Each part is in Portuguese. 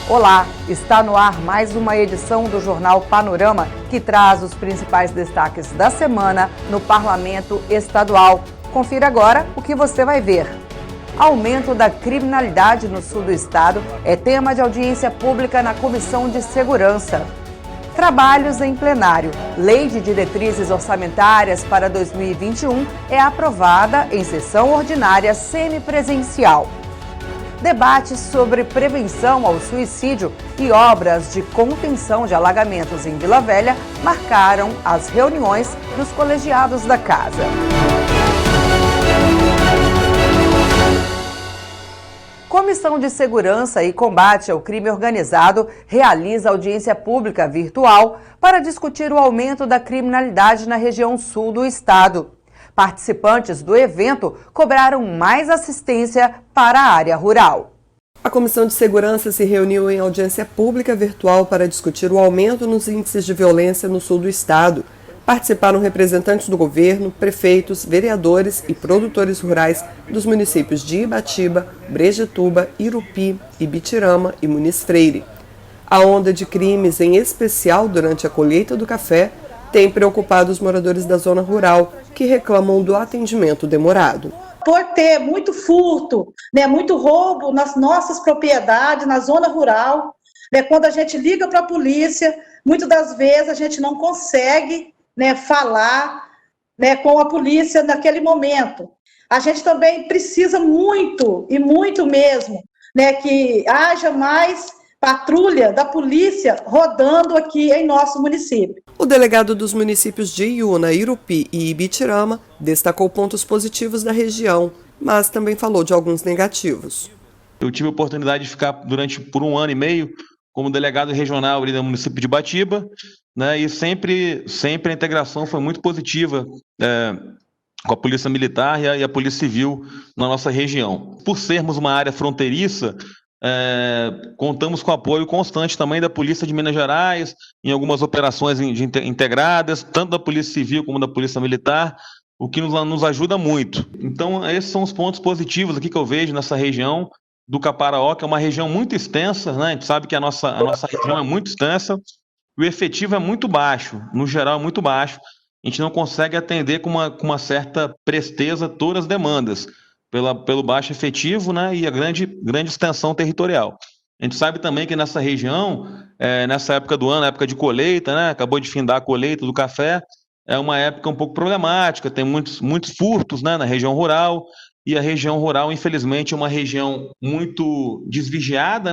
Olá, está no ar mais uma edição do Jornal Panorama, que traz os principais destaques da semana no Parlamento Estadual. Confira agora o que você vai ver. Aumento da criminalidade no sul do estado é tema de audiência pública na Comissão de Segurança. Trabalhos em plenário. Lei de diretrizes orçamentárias para 2021 é aprovada em sessão ordinária semipresencial. Debates sobre prevenção ao suicídio e obras de contenção de alagamentos em Vila Velha marcaram as reuniões dos colegiados da casa. Comissão de Segurança e Combate ao Crime Organizado realiza audiência pública virtual para discutir o aumento da criminalidade na região sul do estado. Participantes do evento cobraram mais assistência para a área rural. A Comissão de Segurança se reuniu em audiência pública virtual para discutir o aumento nos índices de violência no sul do estado. Participaram representantes do governo, prefeitos, vereadores e produtores rurais dos municípios de Ibatiba, Brejetuba, Irupi, Ibitirama e Muniz Freire. A onda de crimes, em especial durante a colheita do café, tem preocupado os moradores da zona rural, que reclamam do atendimento demorado. Por ter muito furto, muito roubo nas nossas propriedades, na zona rural, quando a gente liga para a polícia, muitas das vezes a gente não consegue falar com a polícia naquele momento. A gente também precisa muito, e muito mesmo, que haja mais patrulha da polícia rodando aqui em nosso município. O delegado dos municípios de Iuna, Irupi e Ibitirama destacou pontos positivos da região, mas também falou de alguns negativos. Eu tive a oportunidade de ficar por um ano e meio como delegado regional ali no município de Ibatiba, e sempre a integração foi muito positiva com a Polícia Militar e a Polícia Civil na nossa região. Por sermos uma área fronteiriça, contamos com apoio constante também da Polícia de Minas Gerais, em algumas operações integradas, tanto da Polícia Civil como da Polícia Militar, o que nos ajuda muito. Então, esses são os pontos positivos aqui que eu vejo nessa região do Caparaó, que é uma região muito extensa, A gente sabe que a nossa região é muito extensa, o efetivo é muito baixo, no geral é muito baixo, a gente não consegue atender com uma certa presteza todas as demandas, pelo baixo efetivo, e a grande extensão territorial. A gente sabe também que nessa região, nessa época do ano, época de colheita, acabou de findar a colheita do café, é uma época um pouco problemática, tem muitos furtos na região rural, e a região rural, infelizmente, é uma região muito desvigiada,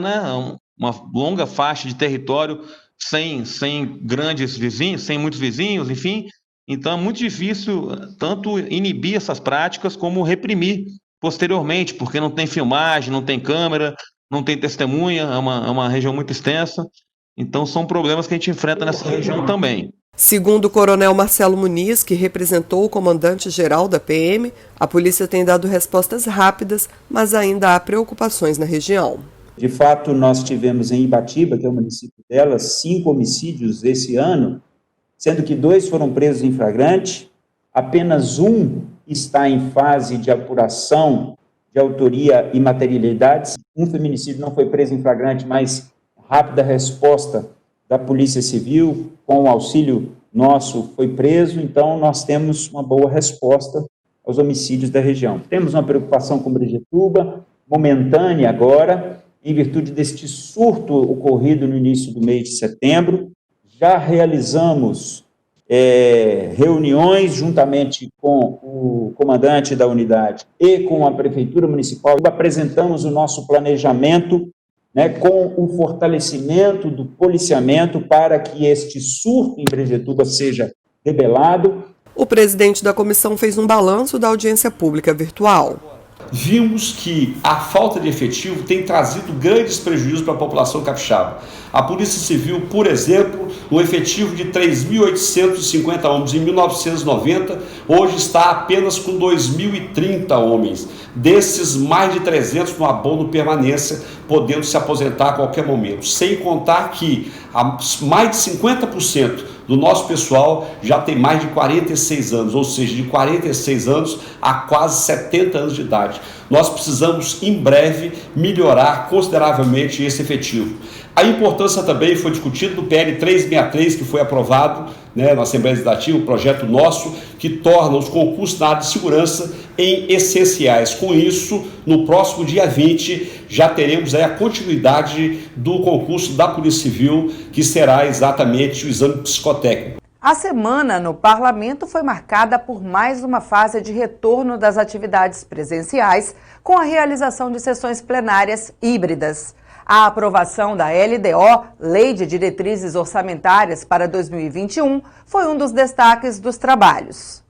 uma longa faixa de território sem grandes vizinhos, sem muitos vizinhos, enfim. Então é muito difícil tanto inibir essas práticas como reprimir posteriormente, porque não tem filmagem, não tem câmera, não tem testemunha, é uma região muito extensa. Então são problemas que a gente enfrenta nessa região também. Segundo o coronel Marcelo Muniz, que representou o comandante-geral da PM, a polícia tem dado respostas rápidas, mas ainda há preocupações na região. De fato, nós tivemos em Ibatiba, que é o município dela, 5 homicídios esse ano, sendo que 2 foram presos em flagrante, apenas um está em fase de apuração de autoria e materialidades. Um feminicídio não foi preso em flagrante, mas rápida resposta da Polícia Civil, com o auxílio nosso, foi preso. Então, nós temos uma boa resposta aos homicídios da região. Temos uma preocupação com Brejetuba, momentânea agora, em virtude deste surto ocorrido no início do mês de setembro. Já realizamos reuniões juntamente com o comandante da unidade e com a Prefeitura Municipal. Apresentamos o nosso planejamento com o fortalecimento do policiamento para que este surto em Brejetuba seja debelado. O presidente da comissão fez um balanço da audiência pública virtual. Vimos que a falta de efetivo tem trazido grandes prejuízos para a população capixaba. A Polícia Civil, por exemplo, um efetivo de 3.850 homens em 1990, hoje está apenas com 2.030 homens. Desses, mais de 300 no abono permanência, podendo se aposentar a qualquer momento. Sem contar que mais de 50% do nosso pessoal já tem mais de 46 anos, ou seja, de 46 anos a quase 70 anos de idade. Nós precisamos, em breve, melhorar consideravelmente esse efetivo. A importância também foi discutida no PL 363, que foi aprovado, na Assembleia Legislativa, um projeto nosso, que torna os concursos da área de segurança em essenciais. Com isso, no próximo dia 20, já teremos aí a continuidade do concurso da Polícia Civil, que será exatamente o exame psicotécnico. A semana no Parlamento foi marcada por mais uma fase de retorno das atividades presenciais, com a realização de sessões plenárias híbridas. A aprovação da LDO, Lei de Diretrizes Orçamentárias para 2021, foi um dos destaques dos trabalhos.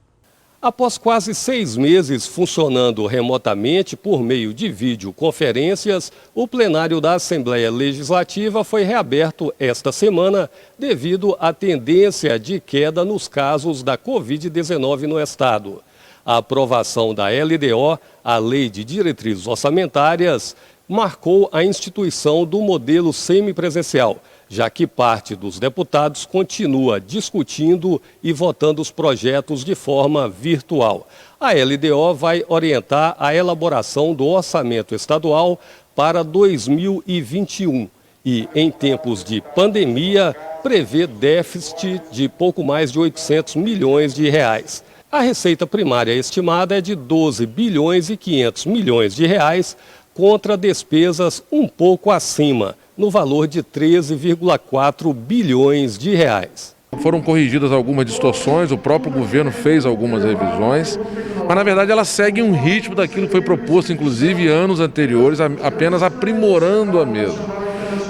Após quase 6 meses funcionando remotamente por meio de videoconferências, o plenário da Assembleia Legislativa foi reaberto esta semana devido à tendência de queda nos casos da Covid-19 no estado. A aprovação da LDO, a Lei de Diretrizes Orçamentárias, marcou a instituição do modelo semipresencial, já que parte dos deputados continua discutindo e votando os projetos de forma virtual. A LDO vai orientar a elaboração do orçamento estadual para 2021 e, em tempos de pandemia, prevê déficit de pouco mais de 800 milhões de reais. A receita primária estimada é de 12 bilhões e 500 milhões de reais, contra despesas um pouco acima, no valor de 13,4 bilhões de reais. Foram corrigidas algumas distorções, o próprio governo fez algumas revisões, mas na verdade elas seguem um ritmo daquilo que foi proposto, inclusive anos anteriores, apenas aprimorando a mesma.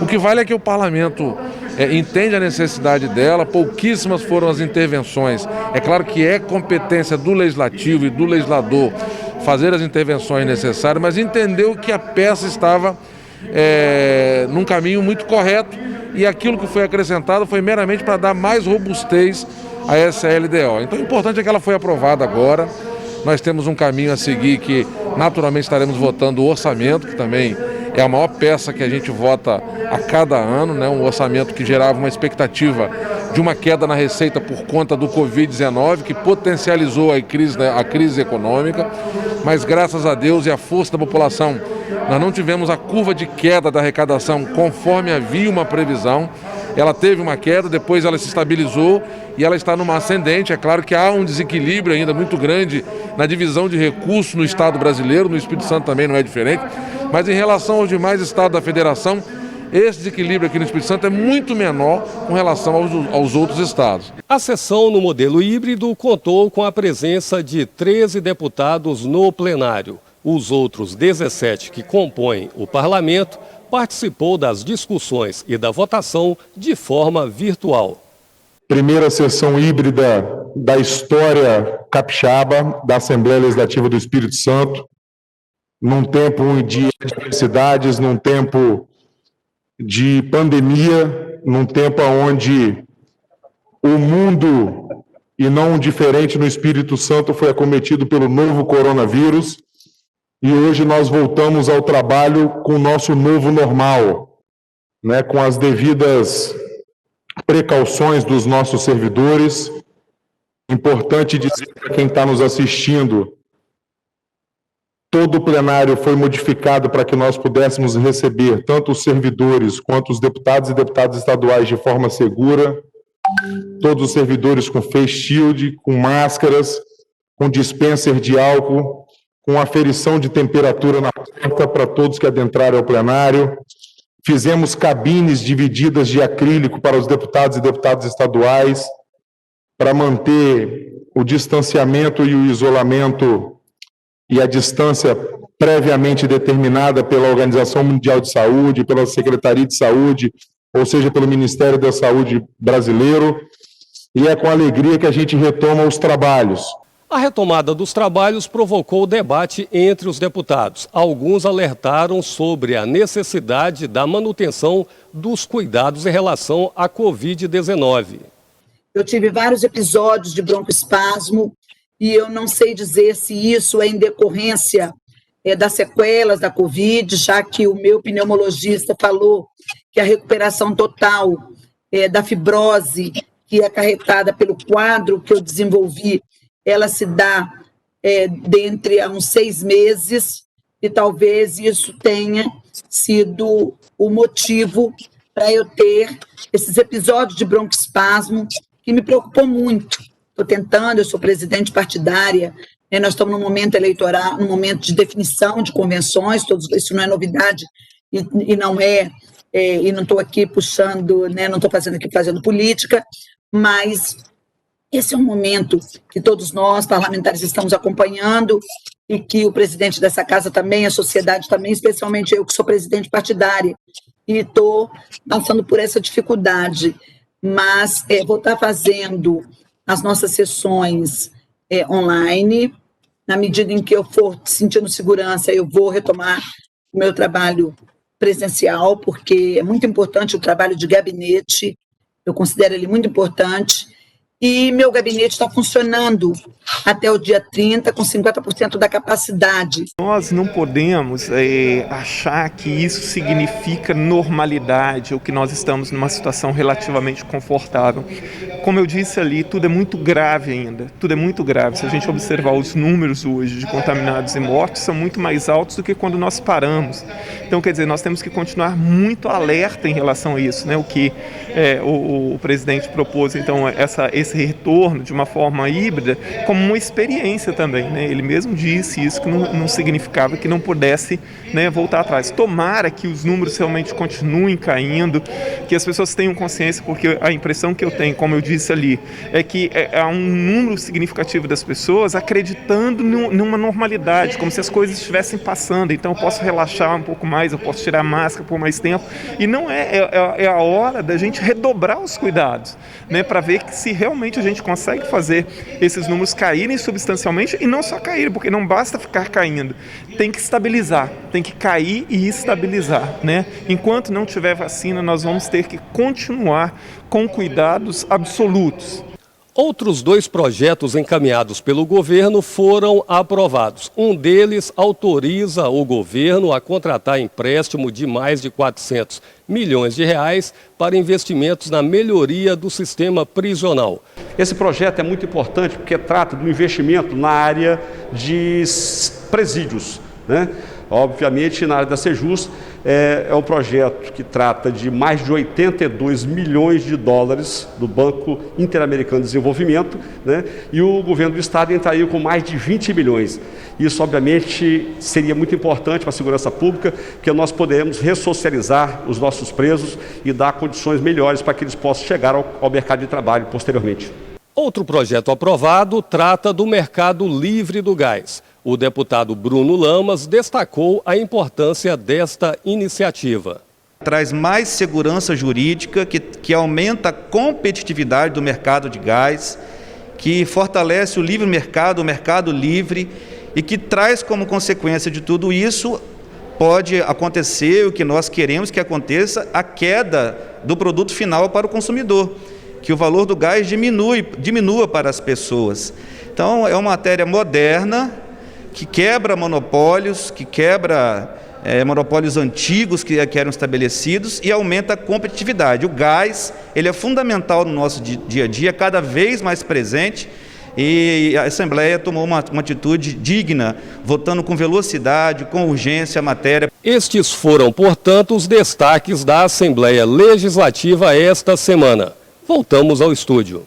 O que vale é que o parlamento entende a necessidade dela, pouquíssimas foram as intervenções. É claro que é competência do legislativo e do legislador fazer as intervenções necessárias, mas entendeu que a peça estava num caminho muito correto e aquilo que foi acrescentado foi meramente para dar mais robustez a essa LDO. Então o importante é que ela foi aprovada agora, nós temos um caminho a seguir que naturalmente estaremos votando o orçamento, que também é a maior peça que a gente vota a cada ano, um orçamento que gerava uma expectativa de uma queda na receita por conta do Covid-19, que potencializou a crise econômica, mas graças a Deus e à força da população, nós não tivemos a curva de queda da arrecadação conforme havia uma previsão. Ela teve uma queda, depois ela se estabilizou e ela está numa ascendente. É claro que há um desequilíbrio ainda muito grande na divisão de recursos no Estado brasileiro, no Espírito Santo também não é diferente, mas em relação aos demais estados da federação, esse desequilíbrio aqui no Espírito Santo é muito menor com relação aos outros estados. A sessão no modelo híbrido contou com a presença de 13 deputados no plenário. Os outros 17 que compõem o parlamento participou das discussões e da votação de forma virtual. Primeira sessão híbrida da história capixaba da Assembleia Legislativa do Espírito Santo, num tempo de adversidades, num tempo de pandemia, num tempo onde o mundo, e não diferente no Espírito Santo, foi acometido pelo novo coronavírus, e hoje nós voltamos ao trabalho com o nosso novo normal, com as devidas precauções dos nossos servidores. Importante dizer para quem está nos assistindo, todo o plenário foi modificado para que nós pudéssemos receber tanto os servidores quanto os deputados e deputadas estaduais de forma segura, todos os servidores com face shield, com máscaras, com dispenser de álcool, com aferição de temperatura na porta para todos que adentrarem ao plenário. Fizemos cabines divididas de acrílico para os deputados e deputadas estaduais, para manter o distanciamento e o isolamento e a distância previamente determinada pela Organização Mundial de Saúde, pela Secretaria de Saúde, ou seja, pelo Ministério da Saúde brasileiro, e é com alegria que a gente retoma os trabalhos. A retomada dos trabalhos provocou debate entre os deputados. Alguns alertaram sobre a necessidade da manutenção dos cuidados em relação à Covid-19. Eu tive vários episódios de broncoespasmo e eu não sei dizer se isso é em decorrência das sequelas da Covid, já que o meu pneumologista falou que a recuperação total da fibrose que é acarretada pelo quadro que eu desenvolvi, ela se dá dentre a uns 6 meses, e talvez isso tenha sido o motivo para eu ter esses episódios de broncoespasmo que me preocupou muito. Estou tentando, eu sou presidente partidária, né, nós estamos num momento eleitoral, num momento de definição de convenções, isso não é novidade e não é, e não estou aqui puxando, né, não estou fazendo política, mas esse é um momento que todos nós, parlamentares, estamos acompanhando e que o presidente dessa casa também, a sociedade também, especialmente eu que sou presidente partidária, e estou passando por essa dificuldade, mas vou estar fazendo as nossas sessões online. Na medida em que eu for sentindo segurança, eu vou retomar o meu trabalho presencial, porque é muito importante o trabalho de gabinete, eu considero ele muito importante, e meu gabinete está funcionando até o dia 30, com 50% da capacidade. Nós não podemos achar que isso significa normalidade, ou que nós estamos numa situação relativamente confortável. Como eu disse ali, tudo é muito grave ainda, tudo é muito grave. Se a gente observar os números hoje de contaminados e mortos, são muito mais altos do que quando nós paramos. Então, quer dizer, nós temos que continuar muito alerta em relação a isso, né? O que o presidente propôs, então, esse retorno de uma forma híbrida, como uma experiência também, né? Ele mesmo disse isso, que não significava que não pudesse, né, voltar atrás. Tomara que os números realmente continuem caindo, que as pessoas tenham consciência, porque a impressão que eu tenho, como eu disse ali, é que há um número significativo das pessoas acreditando numa normalidade, como se as coisas estivessem passando, então eu posso relaxar um pouco mais, eu posso tirar a máscara por mais tempo, e não é a hora da gente redobrar os cuidados, né, para ver que se realmente a gente consegue fazer esses números caírem substancialmente, e não só caírem, porque não basta ficar caindo, tem que estabilizar, tem que cair e estabilizar, né? Enquanto não tiver vacina, nós vamos ter que continuar com cuidados absolutos. Outros 2 projetos encaminhados pelo governo foram aprovados. Um deles autoriza o governo a contratar empréstimo de mais de 400 milhões de reais para investimentos na melhoria do sistema prisional. Esse projeto é muito importante porque trata do investimento na área de presídios, né? Obviamente, na área da Sejus, é um projeto que trata de mais de 82 milhões de dólares do Banco Interamericano de Desenvolvimento, né? E o governo do estado entraria com mais de 20 milhões. Isso, obviamente, seria muito importante para a segurança pública, porque nós podemos ressocializar os nossos presos e dar condições melhores para que eles possam chegar ao mercado de trabalho posteriormente. Outro projeto aprovado trata do mercado livre do gás. O deputado Bruno Lamas destacou a importância desta iniciativa. Traz mais segurança jurídica, que aumenta a competitividade do mercado de gás, que fortalece o livre mercado, o mercado livre, e que traz como consequência de tudo isso, pode acontecer o que nós queremos que aconteça, a queda do produto final para o consumidor, que o valor do gás diminua para as pessoas. Então, é uma matéria moderna, que quebra monopólios, que quebra monopólios antigos que eram estabelecidos e aumenta a competitividade. O gás, ele é fundamental no nosso dia a dia, cada vez mais presente, e a Assembleia tomou uma atitude digna, votando com velocidade, com urgência a matéria. Estes foram, portanto, os destaques da Assembleia Legislativa esta semana. Voltamos ao estúdio.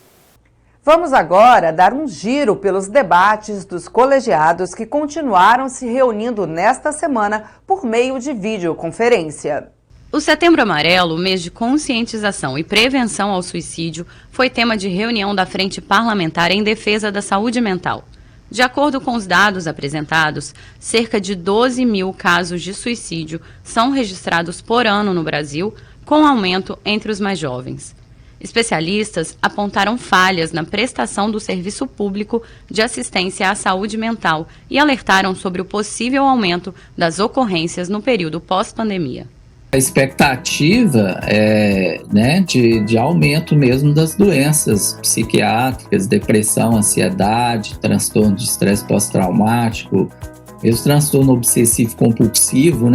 Vamos agora dar um giro pelos debates dos colegiados que continuaram se reunindo nesta semana por meio de videoconferência. O Setembro Amarelo, mês de conscientização e prevenção ao suicídio, foi tema de reunião da Frente Parlamentar em Defesa da Saúde Mental. De acordo com os dados apresentados, cerca de 12 mil casos de suicídio são registrados por ano no Brasil, com aumento entre os mais jovens. Especialistas apontaram falhas na prestação do serviço público de assistência à saúde mental e alertaram sobre o possível aumento das ocorrências no período pós-pandemia. A expectativa é, de aumento mesmo das doenças psiquiátricas, depressão, ansiedade, transtorno de estresse pós-traumático, mesmo transtorno obsessivo-compulsivo,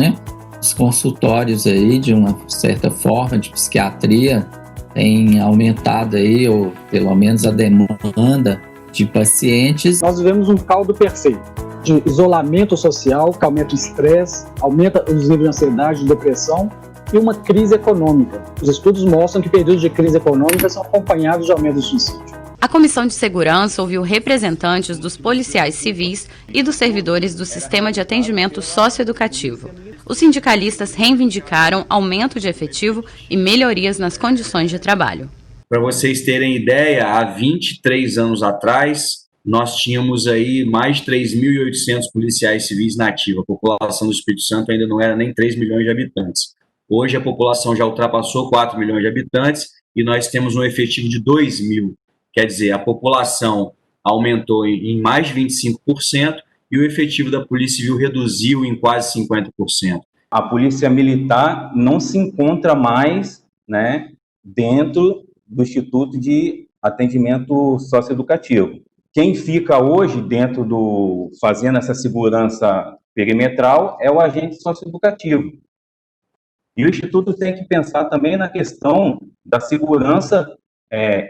Os consultórios aí, de uma certa forma, de psiquiatria, tem aumentado aí, ou pelo menos a demanda de pacientes. Nós vivemos um caldo perfeito de isolamento social, que aumenta o estresse, aumenta os níveis de ansiedade, de depressão e uma crise econômica. Os estudos mostram que períodos de crise econômica são acompanhados de aumento do suicídio. A Comissão de Segurança ouviu representantes dos policiais civis e dos servidores do Sistema de Atendimento Socioeducativo. Os sindicalistas reivindicaram aumento de efetivo e melhorias nas condições de trabalho. Para vocês terem ideia, há 23 anos atrás, nós tínhamos aí mais de 3.800 policiais civis na ativa. A população do Espírito Santo ainda não era nem 3 milhões de habitantes. Hoje a população já ultrapassou 4 milhões de habitantes e nós temos um efetivo de 2 mil. Quer dizer, a população aumentou em mais de 25% e o efetivo da Polícia Civil reduziu em quase 50%. A Polícia Militar não se encontra mais, né, dentro do Instituto de Atendimento Socioeducativo. Quem fica hoje dentro fazendo essa segurança perimetral é o agente socioeducativo. E o Instituto tem que pensar também na questão da segurança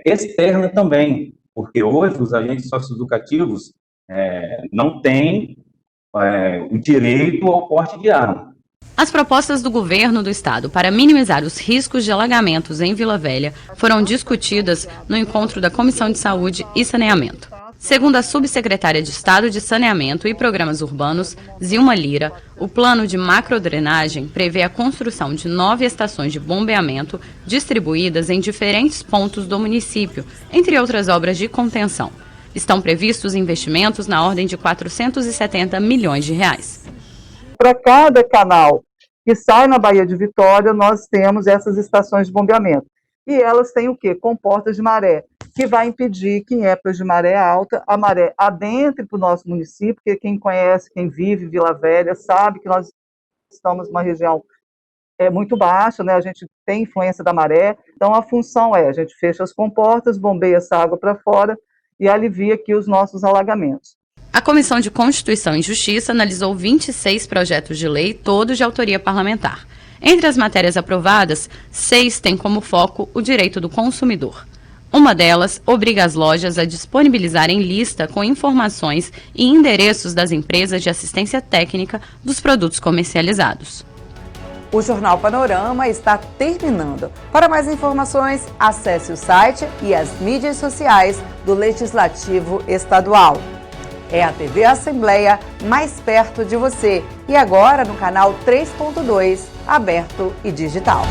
externa também, porque hoje os agentes socioeducativos não têm o direito ao porte de arma. As propostas do governo do estado para minimizar os riscos de alagamentos em Vila Velha foram discutidas no encontro da Comissão de Saúde e Saneamento. Segundo a subsecretária de Estado de Saneamento e Programas Urbanos, Zilma Lira, o plano de macrodrenagem prevê a construção de 9 estações de bombeamento distribuídas em diferentes pontos do município, entre outras obras de contenção. Estão previstos investimentos na ordem de 470 milhões de reais. Para cada canal que sai na Baía de Vitória, nós temos essas estações de bombeamento. E elas têm o quê? Comportas de maré, que vai impedir que em épocas de maré alta, a maré adentre para o nosso município, porque quem conhece, quem vive Vila Velha, sabe que nós estamos numa região muito baixa, né? A gente tem influência da maré, então a função a gente fecha as comportas, bombeia essa água para fora e alivia aqui os nossos alagamentos. A Comissão de Constituição e Justiça analisou 26 projetos de lei, todos de autoria parlamentar. Entre as matérias aprovadas, 6 têm como foco o direito do consumidor. Uma delas obriga as lojas a disponibilizarem lista com informações e endereços das empresas de assistência técnica dos produtos comercializados. O Jornal Panorama está terminando. Para mais informações, acesse o site e as mídias sociais do Legislativo Estadual. É a TV Assembleia mais perto de você e agora no canal 3.2, aberto e digital.